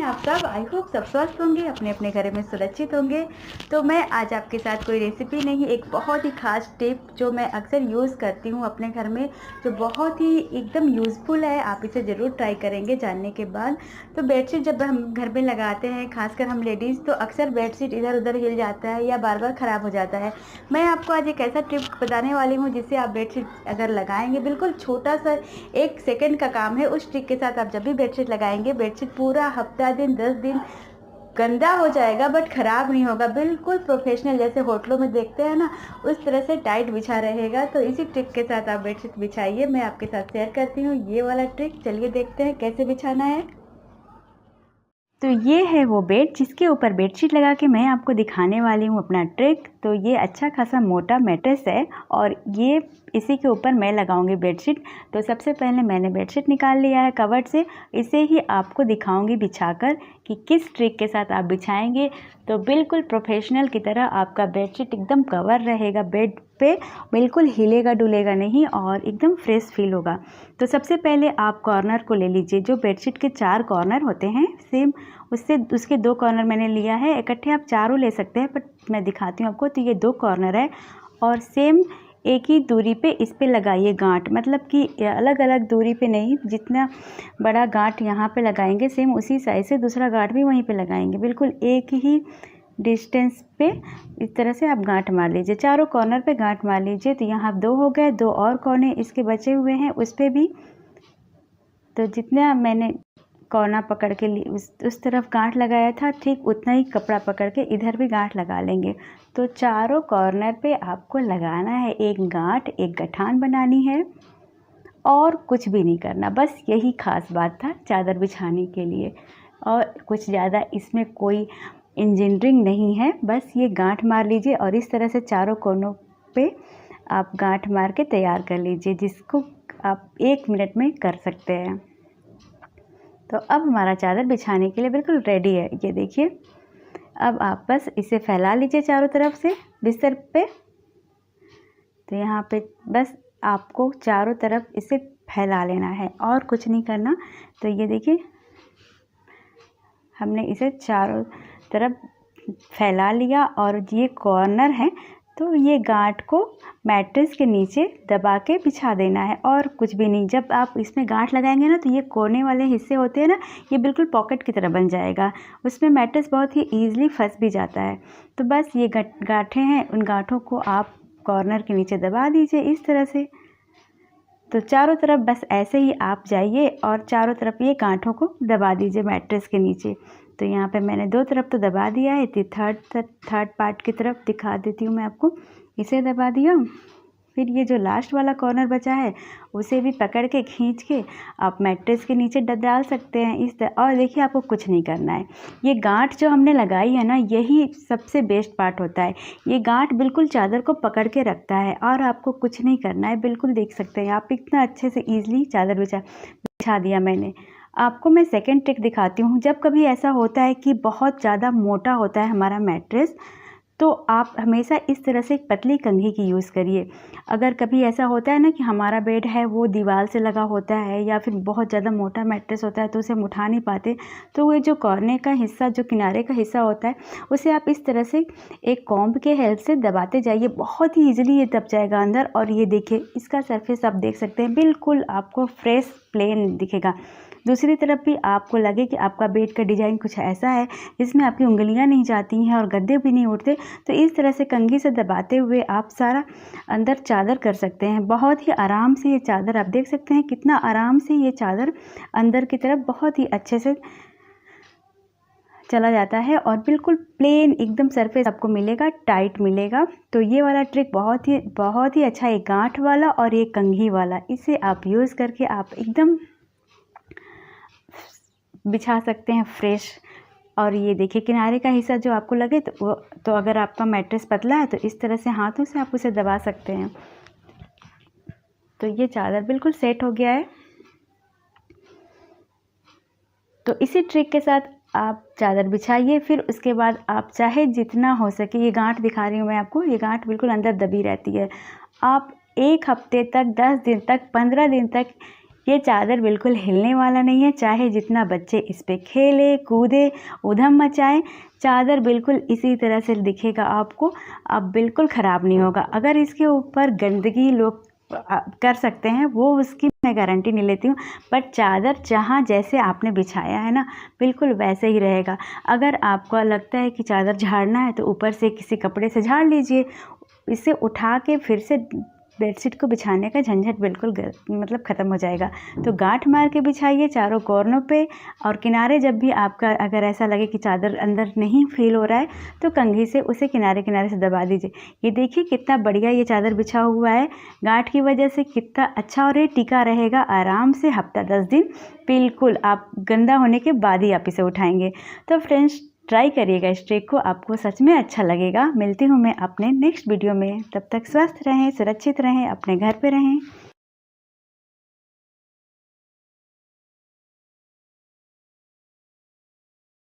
आप सब? I hope सब स्वस्थ होंगे, अपने अपने घर में सुरक्षित होंगे। तो मैं आज आपके साथ कोई रेसिपी नहीं, एक बहुत ही ख़ास टिप जो मैं अक्सर यूज़ करती हूँ अपने घर में, जो बहुत ही एकदम यूज़फुल है। आप इसे ज़रूर ट्राई करेंगे जानने के बाद। तो बेडशीट जब हम घर में लगाते हैं, खासकर हम लेडीज़, तो अक्सर बेडशीट इधर उधर हिल जाता है या बार बार ख़राब हो जाता है। मैं आपको आज एक ऐसा टिप बताने वाली हूँ जिससे आप बेडशीट अगर लगाएंगे, बिल्कुल छोटा सा 1 सेकंड का काम है। उस ट्रिक के साथ आप जब भी बेडशीट लगाएंगे, बेडशीट पूरा हफ्ता दिन 10 दिन गंदा हो जाएगा बट ख़राब नहीं होगा। बिल्कुल प्रोफेशनल, जैसे होटलों में देखते हैं ना, उस तरह से टाइट बिछा रहेगा। तो इसी ट्रिक के साथ आप बेडशीट बिछाइए। मैं आपके साथ शेयर करती हूँ ये वाला ट्रिक। चलिए देखते हैं कैसे बिछाना है। तो ये है वो बेड जिसके ऊपर बेडशीट लगा के मैं आपको दिखाने वाली हूँ अपना ट्रिक। तो ये अच्छा खासा मोटा मैट्रेस है और ये इसी के ऊपर मैं लगाऊंगी बेडशीट। तो सबसे पहले मैंने बेडशीट निकाल लिया है कवर्ड से। इसे ही आपको दिखाऊंगी बिछाकर कि किस ट्रिक के साथ आप बिछाएंगे तो बिल्कुल प्रोफेशनल की तरह आपका बेडशीट एकदम कवर रहेगा बेड पे, बिल्कुल हिलेगा डुलेगा नहीं और एकदम फ्रेश फील होगा। तो सबसे पहले आप कॉर्नर को ले लीजिए। जो बेडशीट के 4 कॉर्नर होते हैं सेम उसके 2 कॉर्नर मैंने लिया है। इकट्ठे आप चारों ले सकते हैं बट मैं दिखाती हूँ आपको। तो ये 2 कॉर्नर है और सेम एक ही दूरी पे इस पे लगाइए गांठ, मतलब कि अलग अलग दूरी पे नहीं। जितना बड़ा गांठ यहाँ पे लगाएंगे सेम उसी साइज से दूसरा गांठ भी वहीं पे लगाएंगे, बिल्कुल एक ही डिस्टेंस पे। इस तरह से आप गांठ मार लीजिए, चारों कॉर्नर पे गांठ मार लीजिए। तो यहाँ 2 हो गए, 2 और कोने इसके बचे हुए हैं उस पे भी। तो जितना मैंने कोना पकड़ के उस तरफ गांठ लगाया था, ठीक उतना ही कपड़ा पकड़ के इधर भी गांठ लगा लेंगे। तो चारों कॉर्नर पे आपको लगाना है एक गांठ, एक गठान बनानी है और कुछ भी नहीं करना। बस यही खास बात था चादर बिछाने के लिए, और कुछ ज़्यादा इसमें कोई इंजीनियरिंग नहीं है। बस ये गांठ मार लीजिए और इस तरह से चारों कोनों पे आप गांठ मार के तैयार कर लीजिए, जिसको आप 1 मिनट में कर सकते हैं। तो अब हमारा चादर बिछाने के लिए बिल्कुल रेडी है, ये देखिए। अब आप बस इसे फैला लीजिए चारों तरफ से बिस्तर पे। तो यहाँ पे बस आपको चारों तरफ इसे फैला लेना है और कुछ नहीं करना। तो ये देखिए हमने इसे चारों तरफ फैला लिया और ये कॉर्नर है तो ये गांठ को मैट्रेस के नीचे दबा के बिछा देना है और कुछ भी नहीं। जब आप इसमें गांठ लगाएंगे ना तो ये कोने वाले हिस्से होते हैं ना, ये बिल्कुल पॉकेट की तरह बन जाएगा। उसमें मैट्रेस बहुत ही ईजिली फंस भी जाता है। तो बस ये गांठें हैं, उन गांठों को आप कॉर्नर के नीचे दबा दीजिए इस तरह से। तो चारों तरफ बस ऐसे ही आप जाइए और चारों तरफ ये गांठों को दबा दीजिए मैट्रेस के नीचे। तो यहाँ पे मैंने 2 तरफ तो दबा दिया है। थर्ड पार्ट की तरफ दिखा देती हूँ मैं आपको। इसे दबा दिया, फिर ये जो लास्ट वाला कॉर्नर बचा है उसे भी पकड़ के खींच के आप मैट्रेस के नीचे डाल सकते हैं इस तरह। और देखिए आपको कुछ नहीं करना है। ये गांठ जो हमने लगाई है ना, यही सबसे बेस्ट पार्ट होता है। ये गांठ बिल्कुल चादर को पकड़ के रखता है और आपको कुछ नहीं करना है। बिल्कुल देख सकते हैं आप, इतना अच्छे से ईजिली चादर बिछा दिया मैंने। आपको मैं सेकेंड ट्रिक दिखाती हूँ। जब कभी ऐसा होता है कि बहुत ज़्यादा मोटा होता है हमारा मैट्रेस, तो आप हमेशा इस तरह से एक पतली कंघी की यूज़ करिए। अगर कभी ऐसा होता है ना कि हमारा बेड है वो दीवार से लगा होता है या फिर बहुत ज़्यादा मोटा मैट्रेस होता है तो उसे हम उठा नहीं पाते, तो वो जो कोने का हिस्सा, जो किनारे का हिस्सा होता है, उसे आप इस तरह से एक कॉम्ब के हेल्प से दबाते जाइए। बहुत ही ईजिली ये दब जाएगा अंदर। और ये देखिए इसका सरफेस आप देख सकते हैं, बिल्कुल आपको फ्रेश प्लेन दिखेगा। दूसरी तरफ भी आपको लगे कि आपका बेड का डिज़ाइन कुछ ऐसा है जिसमें आपकी उंगलियां नहीं जाती हैं और गद्दे भी नहीं उठते, तो इस तरह से कंघी से दबाते हुए आप सारा अंदर चादर कर सकते हैं। बहुत ही आराम से ये चादर, आप देख सकते हैं कितना आराम से ये चादर अंदर की तरफ बहुत ही अच्छे से चला जाता है और बिल्कुल प्लेन एकदम सरफेस आपको मिलेगा, टाइट मिलेगा। तो ये वाला ट्रिक बहुत ही अच्छा है, गांठ वाला और ये कंघी वाला। इसे आप यूज़ करके आप एकदम बिछा सकते हैं फ्रेश। और ये देखिए किनारे का हिस्सा जो आपको लगे तो अगर आपका मैट्रेस पतला है तो इस तरह से हाथों से आप उसे दबा सकते हैं। तो ये चादर बिल्कुल सेट हो गया है। तो इसी ट्रिक के साथ आप चादर बिछाइए। फिर उसके बाद आप चाहे जितना हो सके, ये गांठ दिखा रही हूँ मैं आपको, ये गांठ बिल्कुल अंदर दबी रहती है। आप 1 हफ्ते तक, 10 दिन तक, 15 दिन तक ये चादर बिल्कुल हिलने वाला नहीं है, चाहे जितना बच्चे इस पे खेले कूदे ऊधम मचाएं, चादर बिल्कुल इसी तरह से दिखेगा आपको, अब बिल्कुल ख़राब नहीं होगा। अगर इसके ऊपर गंदगी लोग कर सकते हैं, वो उसकी मैं गारंटी नहीं लेती हूँ, बट चादर जहाँ जैसे आपने बिछाया है ना बिल्कुल वैसे ही रहेगा। अगर आपको लगता है कि चादर झाड़ना है तो ऊपर से किसी कपड़े से झाड़ लीजिए, इसे उठा के फिर से बेडशीट को बिछाने का झंझट बिल्कुल मतलब ख़त्म हो जाएगा। तो गांठ मार के बिछाइए चारों कोनों पे, और किनारे जब भी आपका अगर ऐसा लगे कि चादर अंदर नहीं फील हो रहा है तो कंघी से उसे किनारे किनारे से दबा दीजिए। ये देखिए कितना बढ़िया ये चादर बिछा हुआ है, गांठ की वजह से कितना अच्छा, और ये टिका रहेगा आराम से हफ्ता 10 दिन, बिल्कुल आप गंदा होने के बाद ही आप इसे उठाएंगे। तो फ्रेंड्स ट्राई करिएगा इस ट्रिक को, आपको सच में अच्छा लगेगा। मिलती हूँ मैं अपने नेक्स्ट वीडियो में, तब तक स्वस्थ रहें, सुरक्षित रहें, अपने घर पे रहें।